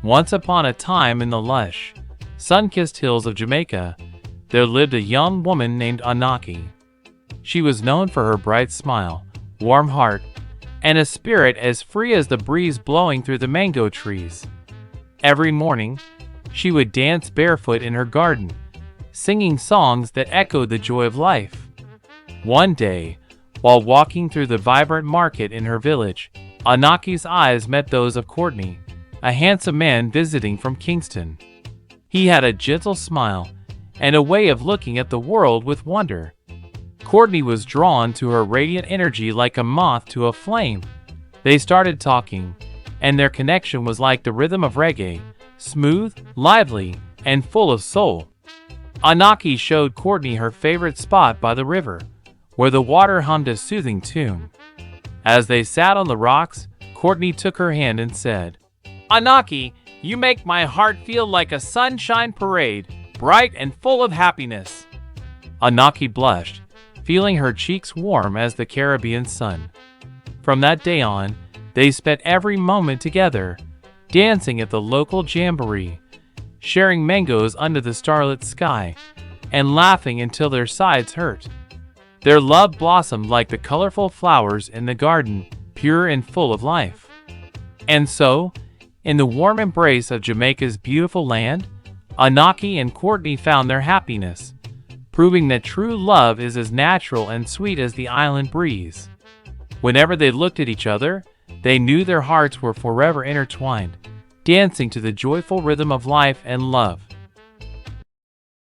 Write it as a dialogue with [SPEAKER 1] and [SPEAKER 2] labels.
[SPEAKER 1] Once upon a time in the lush, sun-kissed hills of Jamaica, there lived a young woman named Anaki. She was known for her bright smile, warm heart, and a spirit as free as the breeze blowing through the mango trees. Every morning, she would dance barefoot in her garden, singing songs that echoed the joy of life. One day, while walking through the vibrant market in her village, Anaki's eyes met those of Courtney, a handsome man visiting from Kingston. He had a gentle smile and a way of looking at the world with wonder. Courtney was drawn to her radiant energy like a moth to a flame. They started talking, and their connection was like the rhythm of reggae, smooth, lively, and full of soul. Anaki showed Courtney her favorite spot by the river, where the water hummed a soothing tune. As they sat on the rocks, Courtney took her hand and said, "Anaki, you make my heart feel like a sunshine parade, bright and full of happiness." Anaki blushed, feeling her cheeks warm as the Caribbean sun. From that day on, they spent every moment together, dancing at the local jamboree, sharing mangoes under the starlit sky, and laughing until their sides hurt. Their love blossomed like the colorful flowers in the garden, pure and full of life. And so, in the warm embrace of Jamaica's beautiful land, Anaki and Courtney found their happiness, proving that true love is as natural and sweet as the island breeze. Whenever they looked at each other, they knew their hearts were forever intertwined, dancing to the joyful rhythm of life and love.